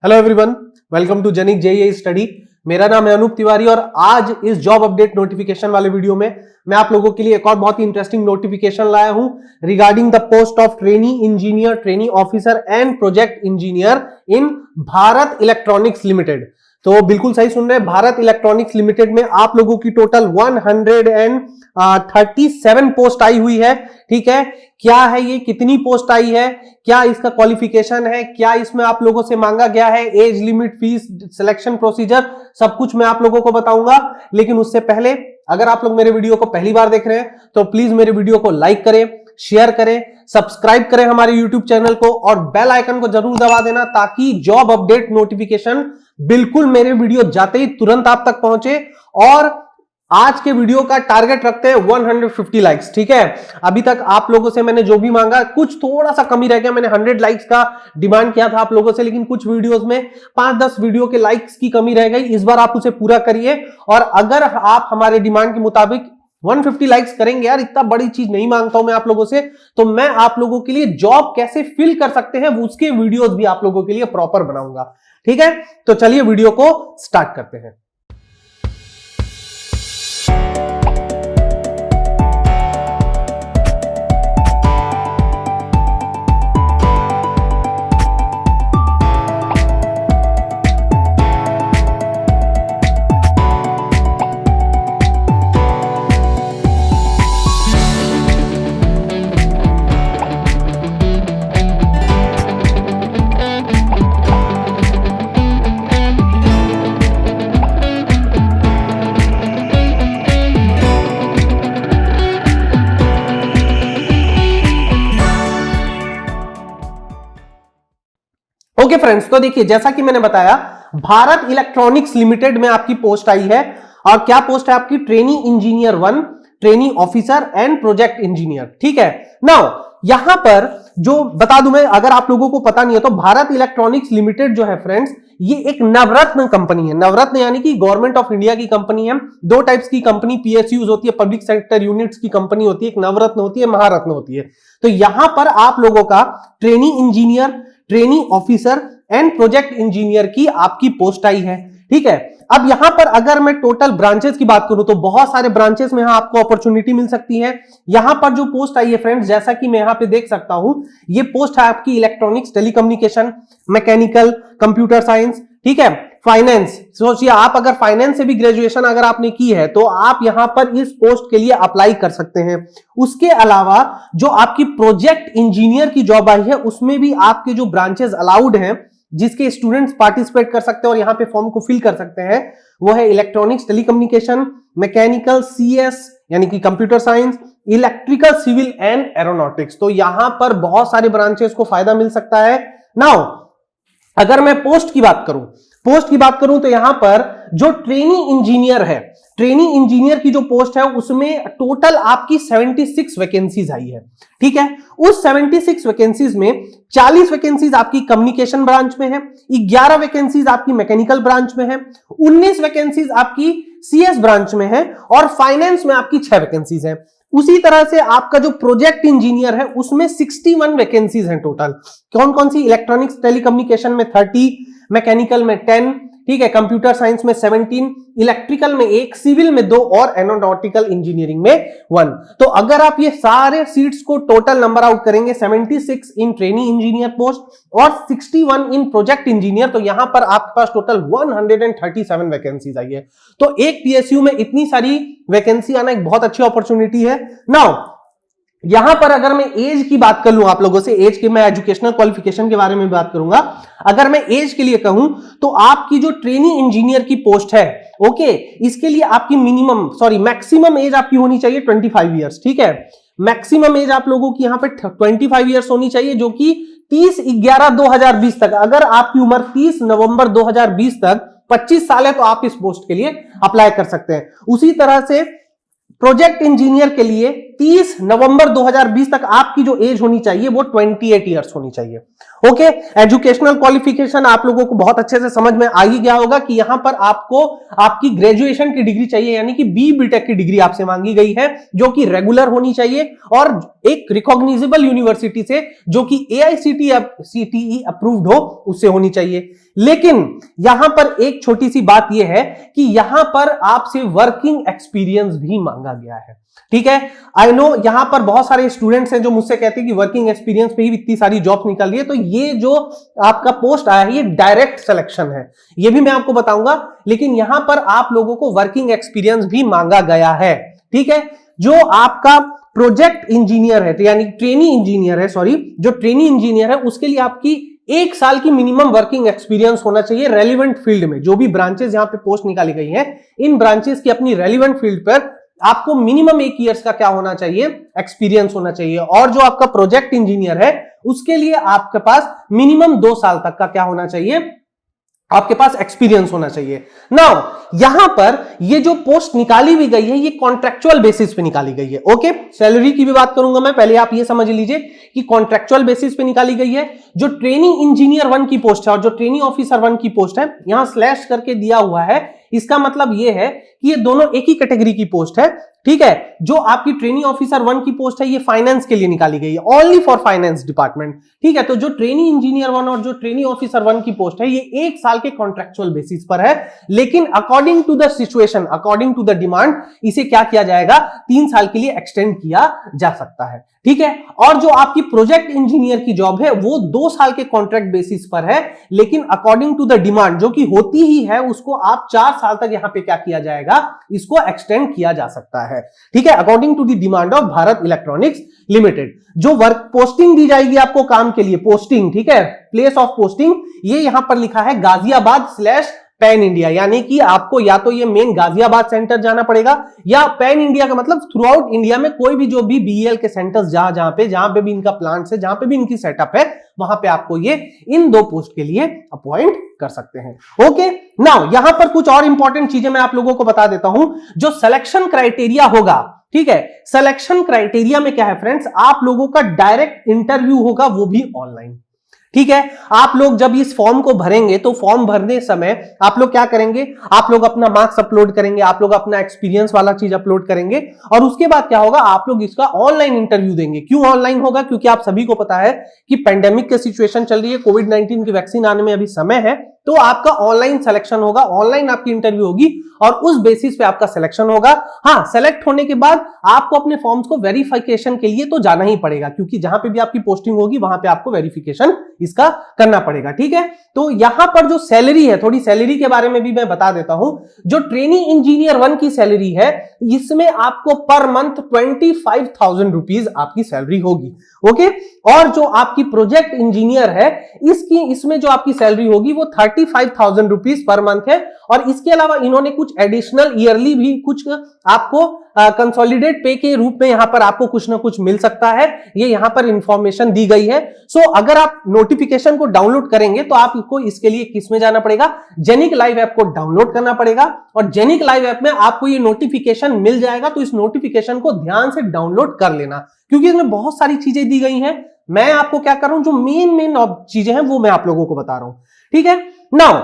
Hello everyone, welcome to जेनिक JEE study. मेरा नाम है अनूप तिवारी और आज इस जॉब अपडेट नोटिफिकेशन वाले वीडियो में मैं आप लोगों के लिए एक और बहुत ही इंटरेस्टिंग नोटिफिकेशन लाया हूं regarding the post of trainee engineer, trainee officer and project engineer in Bharat electronics limited. तो बिल्कुल सही सुन रहे हैं, भारत इलेक्ट्रॉनिक्स लिमिटेड में आप लोगों की टोटल 137 पोस्ट आई हुई है। ठीक है, क्या है ये, कितनी पोस्ट आई है, क्या इसका क्वालिफिकेशन है, क्या इसमें आप लोगों से मांगा गया है, age limit, fees, selection procedure, सब कुछ मैं आप लोगों को बताऊंगा। लेकिन उससे पहले अगर आप लोग मेरे वीडियो को पहली बार देख रहे हैं तो प्लीज मेरे वीडियो को लाइक करें, शेयर करें, सब्सक्राइब करें हमारे YouTube चैनल को और बेल आइकन को जरूर दबा देना ताकि जॉब अपडेट नोटिफिकेशन बिल्कुल मेरे वीडियो जाते ही तुरंत आप तक पहुंचे। और आज के वीडियो का टारगेट रखते हैं 150 लाइक्स। ठीक है, अभी तक आप लोगों से मैंने जो भी मांगा, कुछ थोड़ा सा कमी रह गया, मैंने 100 लाइक्स का डिमांड किया था आप लोगों से, लेकिन कुछ वीडियोस में 5-10 वीडियो के लाइक्स की कमी रह गई। इस बार आप उसे पूरा करिए और अगर आप हमारे डिमांड के मुताबिक 150 लाइक्स करेंगे, यार इतना बड़ी चीज नहीं मांगता हूं मैं आप लोगों से, तो मैं आप लोगों के लिए जॉब कैसे फिल कर सकते हैं उसके वीडियोस भी आप लोगों के लिए प्रॉपर बनाऊंगा। ठीक है, तो चलिए वीडियो को स्टार्ट करते हैं। ओके फ्रेंड्स, तो देखिए जैसा कि मैंने बताया भारत इलेक्ट्रॉनिक्स लिमिटेड में आपकी पोस्ट आई है। और क्या पोस्ट है आपकी? Trainee engineer 1, trainee officer and project engineer. ठीक है, नाउ यहां पर जो बता दूं मैं, अगर आप लोगों को पता नहीं है तो भारत इलेक्ट्रॉनिक्स लिमिटेड जो है फ्रेंड्स, ये एक नवरत्न कंपनी है। नवरत्न यानी कि गवर्नमेंट ऑफ इंडिया की कंपनी है। दो टाइप्स की कंपनी पीएसयूज होती है, पब्लिक सेक्टर यूनिट्स की कंपनी होती है, एक नवरत्न होती है, महारत्न होती है। तो यहां पर आप लोगों का trainee engineer, trainee officer and project engineer की आपकी पोस्ट आई है। ठीक है, अब यहां पर अगर मैं टोटल ब्रांचेस की बात करूं तो बहुत सारे ब्रांचेस में यहां आपको अपॉर्चुनिटी मिल सकती है। यहां पर जो पोस्ट आई है फ्रेंड्स, जैसा कि मैं यहां पे देख सकता हूं, ये पोस्ट है आपकी electronics, telecommunication, mechanical, computer science, ठीक है, फाइनेंस। सोचिए आप अगर फाइनेंस से भी ग्रेजुएशन अगर आपने की है तो आप यहां पर इस पोस्ट के लिए अप्लाई कर सकते हैं। उसके अलावा जो आपकी प्रोजेक्ट इंजीनियर की जॉब आई है उसमें भी आपके जो ब्रांचेस अलाउड हैं जिसके स्टूडेंट्स पार्टिसिपेट कर सकते हैं और यहां पे फॉर्म को फिल कर सकते हैं, वो है इलेक्ट्रॉनिक्स, टेलीकम्युनिकेशन, मैकेनिकल, सीएस यानी कि computer science, electrical, civil and aeronautics. तो यहां पर बहुत सारे ब्रांचेस को फायदा मिल सकता है। नाउ अगर मैं पोस्ट की बात करूं तो यहां पर जो ट्रेनी इंजीनियर है, ट्रेनी इंजीनियर की जो पोस्ट है उसमें टोटल आपकी 76 वैकेंसीज आई है। ठीक है, उस 76 वैकेंसीज में 40 वैकेंसीज आपकी कम्युनिकेशन ब्रांच में है, 11 वैकेंसीज आपकी मैकेनिकल ब्रांच में है, 19 वैकेंसीज आपकी सीएस ब्रांच में है और फाइनेंस में आपकी 6 वैकेंसीज है। उसी तरह से आपका जो प्रोजेक्ट इंजीनियर है उसमें 61 वैकेंसीज हैं टोटल। कौन कौन सी? इलेक्ट्रॉनिक्स टेलीकम्युनिकेशन में 30, मैकेनिकल में 10, ठीक है, कंप्यूटर साइंस में 17, इलेक्ट्रिकल में 1, सिविल में 2 और एरोनॉटिकल इंजीनियरिंग में 1। तो अगर आप ये सारे सीट्स को टोटल नंबर आउट करेंगे, 76 इन ट्रेनी इंजीनियर पोस्ट और 61 इन प्रोजेक्ट इंजीनियर, तो यहां पर आपके पास टोटल 137 वैकेंसीज आई है। तो एक पीएसयू में इतनी सारी वैकेंसी आना एक बहुत अच्छी अपॉर्चुनिटी है। नाउ यहां पर अगर मैं एज की बात कर लूं आप लोगों से, एज के मैं एजुकेशनल क्वालिफिकेशन के बारे में बात करूंगा। अगर मैं एज के लिए कहूं तो आपकी जो ट्रेनी इंजीनियर की पोस्ट है, ओके, इसके लिए आपकी मैक्सिमम एज आपकी होनी चाहिए 25 ईयर्स। ठीक है, मैक्सिमम एज आप लोगों की यहां पे 25 ईयर्स होनी चाहिए, जो कि 30/11/2020 तक, अगर आपकी उम्र 30 नवंबर 2020 तक 25 साल है तो आप इस पोस्ट के लिए अप्लाई कर सकते हैं। उसी तरह से प्रोजेक्ट इंजीनियर के लिए 30 नवंबर 2020 तक आपकी जो एज होनी चाहिए वो 28 ईयर्स होनी चाहिए। ओके, एजुकेशनल क्वालिफिकेशन आप लोगों को बहुत अच्छे से समझ में आ ही गया होगा कि यहां पर आपको आपकी ग्रेजुएशन की डिग्री चाहिए, यानी कि बीटेक की डिग्री आपसे मांगी गई है, जो कि रेगुलर होनी चाहिए और एक रिकॉग्निजेबल यूनिवर्सिटी से, जो कि AICTE अप्रूव्ड हो, उससे होनी चाहिए। लेकिन यहां पर एक छोटी सी बात यह है कि यहां पर आपसे वर्किंग एक्सपीरियंस भी मांगा गया है। ठीक है, आई नो यहां पर बहुत सारे स्टूडेंट्स हैं जो मुझसे कहते हैं कि वर्किंग एक्सपीरियंस पे ही इतनी सारी जॉब निकल रही है। तो ये जो आपका पोस्ट आया है ये डायरेक्ट सिलेक्शन है, ये भी मैं आपको बताऊंगा, लेकिन यहां पर आप लोगों को वर्किंग एक्सपीरियंस भी मांगा गया है। ठीक है, जो आपका प्रोजेक्ट इंजीनियर है, यानी ट्रेनी इंजीनियर है, सॉरी, जो ट्रेनी इंजीनियर है उसके लिए आपकी 1 साल की मिनिमम वर्किंग एक्सपीरियंस होना चाहिए रेलिवेंट फील्ड में। जो भी ब्रांचेस यहां पे पोस्ट निकाली गई है, इन ब्रांचेस की अपनी रेलिवेंट फील्ड पर आपको मिनिमम 1 ईयर्स का क्या होना चाहिए, एक्सपीरियंस होना चाहिए। और जो आपका प्रोजेक्ट इंजीनियर है उसके लिए आपके पास मिनिमम 2 साल तक का क्या होना चाहिए, आपके पास एक्सपीरियंस होना चाहिए। नाउ यहां पर ये जो पोस्ट निकाली भी गई है ये कॉन्ट्रेक्चुअल बेसिस पे निकाली गई है। ओके, सैलरी की भी बात करूंगा मैं, पहले आप ये समझ लीजिए कि कॉन्ट्रेक्चुअल बेसिस पे निकाली गई है। जो ट्रेनी इंजीनियर 1 की पोस्ट है और जो ट्रेनी ऑफिसर 1 की पोस्ट है, यहां स्लैश करके दिया हुआ है, इसका मतलब यह है कि ये दोनों एक ही कैटेगरी की पोस्ट है। ठीक है, जो आपकी ट्रेनी ऑफिसर 1 की पोस्ट है ये फाइनेंस के लिए निकाली गई है, ओनली फॉर फाइनेंस डिपार्टमेंट। ठीक है, तो जो ट्रेनी इंजीनियर 1 और जो ट्रेनी ऑफिसर 1 की पोस्ट है ये 1 साल के कॉन्ट्रेक्चुअल बेसिस पर है, लेकिन according to the situation, according to the demand, इसे क्या किया जाएगा, 3 साल के लिए एक्सटेंड किया जा सकता है। ठीक है, और जो आपकी प्रोजेक्ट इंजीनियर की जॉब है वो 2 साल के कॉन्ट्रैक्ट बेसिस पर है, लेकिन अकॉर्डिंग टू द डिमांड, जो कि होती ही है, उसको आप 4 साल तक यहां पे क्या किया जाएगा, इसको एक्सटेंड किया जा सकता है। ठीक है, according to the demand of Bharat electronics limited. जो वर्क पोस्टिंग दी जाएगी आपको काम के लिए, पोस्टिंग, ठीक है, प्लेस ऑफ पोस्टिंग, ये यहां पर लिखा है गाजियाबाद / पैन इंडिया, यानी कि आपको या तो ये मेन गाजियाबाद सेंटर जाना पड़ेगा, या पैन इंडिया का मतलब थ्रू आउट इंडिया में कोई भी जो भी बीईएल के सेंटर्स जहां पे भी इनका प्लांट है, जहां पे भी इनकी सेटअप है, वहां पे आपको ये इन 2 पोस्ट के लिए अपॉइंट कर सकते हैं। ओके, नाउ यहां पर कुछ और इंपॉर्टेंट चीजें मैं आप लोगों को बता देता हूं। जो सिलेक्शन क्राइटेरिया होगा, ठीक है, सिलेक्शन क्राइटेरिया में क्या है फ्रेंड्स, आप लोगों का डायरेक्ट इंटरव्यू होगा, वो भी ऑनलाइन। ठीक है, आप लोग जब इस फॉर्म को भरेंगे तो फॉर्म भरने समय आप लोग क्या करेंगे, आप लोग अपना मार्क्स अपलोड करेंगे, आप लोग अपना एक्सपीरियंस वाला चीज अपलोड करेंगे, और उसके बाद क्या होगा, आप लोग इसका ऑनलाइन इंटरव्यू देंगे। क्यों ऑनलाइन होगा, क्योंकि आप सभी को पता है कि पेंडेमिक की सिचुएशन चल रही है, कोविड-19 की वैक्सीन आने में अभी समय है, तो आपका ऑनलाइन सिलेक्शन होगा, ऑनलाइन आपकी इंटरव्यू होगी और उस बेसिस पे आपका सिलेक्शन होगा। हाँ, सेलेक्ट होने के बाद आपको अपने फॉर्म्स को वेरिफिकेशन के लिए तो जाना ही पड़ेगा, क्योंकि जहां पे भी आपकी पोस्टिंग होगी वहां पे आपको वेरिफिकेशन इसका करना पड़ेगा। ठीक है, तो यहां पर जो सैलरी है, थोड़ी सैलरी के बारे में भी मैं बता देता हूं। जो ट्रेनी इंजीनियर 1 की सैलरी है, इसमें आपको पर मंथ 25,000 रुपीज आपकी सैलरी होगी। ओके, और जो आपकी प्रोजेक्ट इंजीनियर है, इसमें जो आपकी सैलरी होगी वो 35,000 रुपीज पर मंथ है, और इसके अलावा इन्होंने कुछ एडिशनल ईयरली भी कुछ आपको कंसोलिडेट पे के रूप में यहां पर आपको कुछ ना कुछ मिल सकता है, ये यहां पर इंफॉर्मेशन दी गई है। सो अगर आप नोटिफिकेशन को डाउनलोड करेंगे तो आपको इसके लिए किसमें जाना पड़ेगा, जेनिक लाइव ऐप को डाउनलोड करना पड़ेगा, और जेनिक लाइव ऐप में आपको ये नोटिफिकेशन मिल जाएगा। तो इस नोटिफिकेशन को ध्यान से डाउनलोड कर लेना, क्योंकि इसमें बहुत सारी चीजें दी गई हैं। मैं आपको क्या कर रहा हूं, जो मेन चीजें हैं वो मैं आप लोगों को बता रहा हूं। ठीक है, नाउ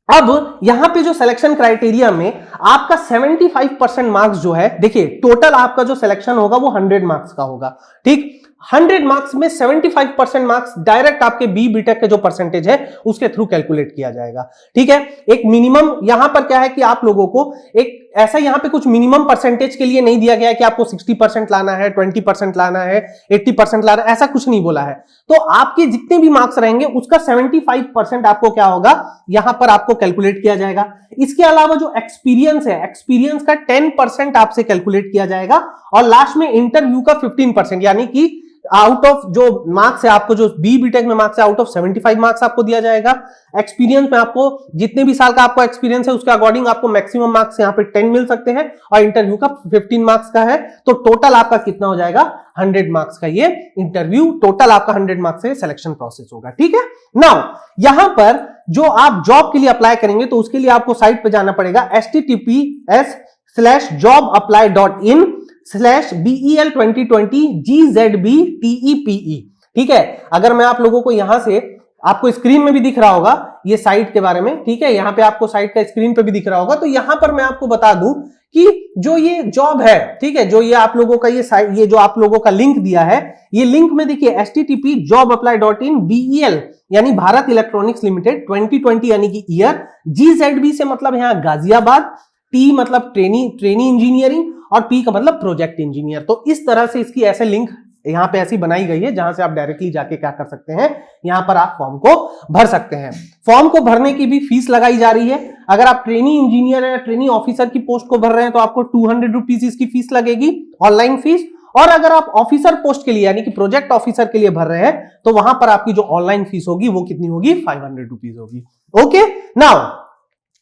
अब यहां पे जो सिलेक्शन क्राइटेरिया में आपका 75% मार्क्स जो है, देखिए टोटल आपका जो सिलेक्शन होगा वो 100 मार्क्स का होगा। ठीक, 100 मार्क्स में 75% मार्क्स डायरेक्ट आपके बीटेक के जो परसेंटेज है उसके थ्रू कैलकुलेट किया जाएगा। ठीक है, एक मिनिमम यहां पर क्या है कि आप लोगों को एक ऐसा यहां पे कुछ मिनिमम परसेंटेज के लिए नहीं दिया गया है कि आपको 60% लाना है, 20% लाना है, 80% लाना है, ऐसा कुछ नहीं बोला है। तो आपके जितने भी मार्क्स रहेंगे उसका 75% आपको क्या होगा, यहां पर आपको कैलकुलेट किया जाएगा। इसके अलावा जो एक्सपीरियंस है, एक्सपीरियंस का 10% आपसे कैलकुलेट किया जाएगा, और लास्ट में इंटरव्यू का 15%, यानी कि आउट ऑफ जो मार्क्स है आपको, जो बीटेक में मार्क्स है, आउट ऑफ 75 मार्क्स आपको दिया जाएगा। एक्सपीरियंस में आपको जितने भी साल का आपको एक्सपीरियंस है उसके अकॉर्डिंग आपको मैक्सिमम मार्क्स यहाँ पे 10 मिल सकते हैं, और इंटरव्यू का 15 मार्क्स का है। तो टोटल आपका कितना हो जाएगा, 100 मार्क्स का ये इंटरव्यू, टोटल आपका 100 मार्क्स से सिलेक्शन प्रोसेस होगा। ठीक है, नाउ यहां पर जो आप जॉब के लिए अप्लाई करेंगे तो उसके लिए आपको साइट पे जाना पड़ेगा, https:/jobapply.in/BEL2020GZBTEPE। ठीक है, अगर मैं आप लोगों को यहां से आपको स्क्रीन में भी दिख रहा होगा ये साइट के बारे में, ठीक है, यहां पे आपको साइट का स्क्रीन पे भी दिख रहा होगा। तो यहां पर मैं आपको बता दूं कि जो ये जॉब है, ठीक है, जो ये आप लोगों का ये साइट, ये जो आप लोगों का लिंक दिया है, ये लिंक में देखिए http://jobapply.in BEL यानी भारत इलेक्ट्रॉनिक्स लिमिटेड 2020 यानी कि ईयर, GZB से मतलब यहां गाजियाबाद, T मतलब ट्रेनी इंजीनियरिंग और P का मतलब प्रोजेक्ट इंजीनियर। तो इस तरह से इसकी ऐसे लिंक यहां पे ऐसी बनाई गई है जहां से आप डायरेक्टली जाके क्या कर सकते हैं, यहां पर आप फॉर्म को भर सकते हैं। फॉर्म को भरने की भी फीस लगाई जा रही है। अगर आप ट्रेनी इंजीनियर या ट्रेनी ऑफिसर की पोस्ट को भर रहे हैं तो आपको 200 रुपीज इसकी फीस लगेगी, ऑनलाइन फीस। और अगर आप ऑफिसर पोस्ट के लिए यानी कि प्रोजेक्ट ऑफिसर के लिए भर रहे हैं तो वहां पर आपकी जो ऑनलाइन फीस होगी वो कितनी होगी, 500 रुपीज होगी। ओके, नाउ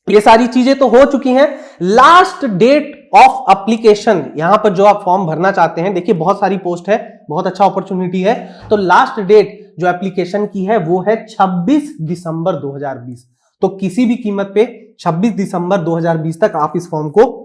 ये सारी चीजें तो हो चुकी हैं। लास्ट डेट ऑफ एप्लीकेशन, यहां पर जो आप फॉर्म भरना चाहते हैं, देखिए बहुत सारी पोस्ट है, बहुत अच्छा अपॉर्चुनिटी है। तो लास्ट डेट जो एप्लीकेशन की है वो है 26 दिसंबर 2020। तो किसी भी कीमत पे 26 दिसंबर 2020 तक आप इस फॉर्म को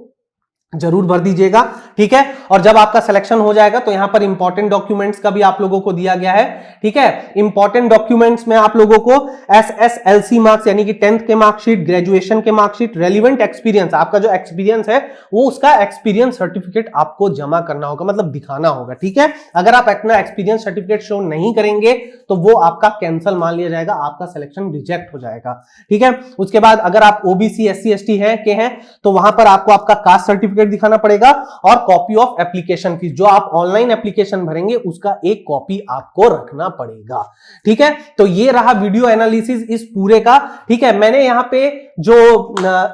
जरूर भर दीजिएगा, ठीक है। और जब आपका सिलेक्शन हो जाएगा तो यहां पर इंपॉर्टेंट डॉक्यूमेंट्स का भी आप लोगों को दिया गया है, ठीक है। इंपॉर्टेंट डॉक्यूमेंट्स में आप लोगों को SSLC मार्क्स यानी कि 10th के मार्कशीट, ग्रेजुएशन के मार्कशीट, रेलिवेंट एक्सपीरियंस, आपका जो एक्सपीरियंस है वो उसका एक्सपीरियंस सर्टिफिकेट आपको जमा करना होगा, मतलब दिखाना होगा, ठीक है। अगर आप अपना एक्सपीरियंस सर्टिफिकेट शो नहीं करेंगे तो वो आपका कैंसिल मान लिया जाएगा, आपका सिलेक्शन रिजेक्ट हो जाएगा, ठीक है। उसके बाद अगर आप OBC SC ST हैं तो वहां पर आपको आपका कास्ट सर्टिफिकेट दिखाना पड़ेगा और कॉपी ऑफ एप्लीकेशन फीस, जो आप ऑनलाइन एप्लीकेशन भरेंगे उसका एक कॉपी आपको रखना पड़ेगा, ठीक है। तो ये रहा वीडियो एनालिसिस इस पूरे का, ठीक है। मैंने यहां पे जो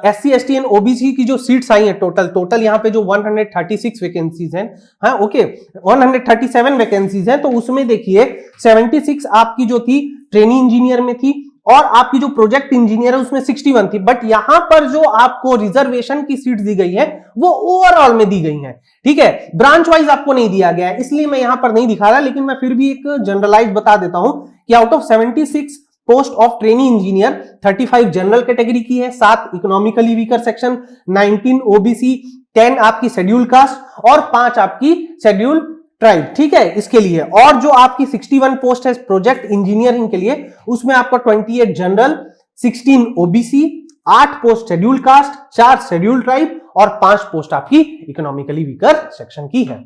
SC ST एंड OBC की जो सीट्स आई हैं टोटल यहां पे जो 136 वैकेंसीज हैं, हाँ ओके 137 वैकेंसीज हैं, तो उसमें देखिए 76 आपकी जो थी ट्रेनी इंजीनियर में थी और आपकी जो प्रोजेक्ट इंजीनियर है उसमें 61 थी। बट यहां पर जो आपको रिजर्वेशन की सीट दी गई है वो ओवरऑल में दी गई है, ठीक है, ब्रांच वाइज आपको नहीं दिया गया है, इसलिए मैं यहां पर नहीं दिखा रहा। लेकिन मैं फिर भी एक जनरलाइज बता देता हूं कि out of 76 post of trainee engineer 35 general category की है, 7 इकोनॉमिकली वीकर सेक्शन, 19 OBC, 10 आपकी शेड्यूल कास्ट और 5 आपकी शेड्यूल ट्राइब, ठीक है, इसके लिए। और जो आपकी 61 पोस्ट है प्रोजेक्ट इंजीनियरिंग के लिए, उसमें आपका 28 general, 16 OBC, 8 post schedule caste, 4 schedule tribe और 5 पोस्ट आपकी इकोनॉमिकली वीकर सेक्शन की है।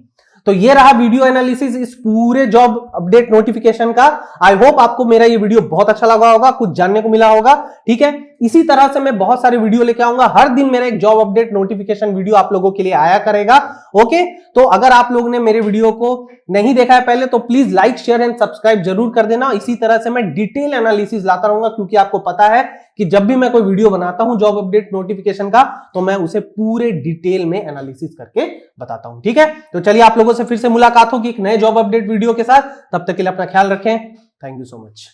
तो ये रहा वीडियो एनालिसिस इस पूरे जॉब अपडेट नोटिफिकेशन का। आई होप आपको मेरा ये वीडियो बहुत अच्छा लगा होगा, कुछ जानने को मिला होगा, ठीक है। इसी तरह से मैं बहुत सारे वीडियो लेके आऊंगा, हर दिन मेरा एक जॉब अपडेट नोटिफिकेशन वीडियो आप लोगों के लिए आया करेगा, ओके। तो अगर आप लोगों ने मेरे वीडियो को नहीं देखा है पहले तो please like share and subscribe जरूर कर देना। इसी तरह से मैं डिटेल एनालिसिस लाता रहूंगा, क्योंकि आपको पता है कि जब भी मैं कोई वीडियो बनाता हूं जॉब अपडेट नोटिफिकेशन का तो मैं उसे पूरे डिटेल में एनालिसिस करके बताता हूं, ठीक है। तो चलिए आप लोगों से फिर से मुलाकात होगी एक नए जॉब अपडेट वीडियो के साथ, तब तक के लिए अपना ख्याल रखें। Thank you so much.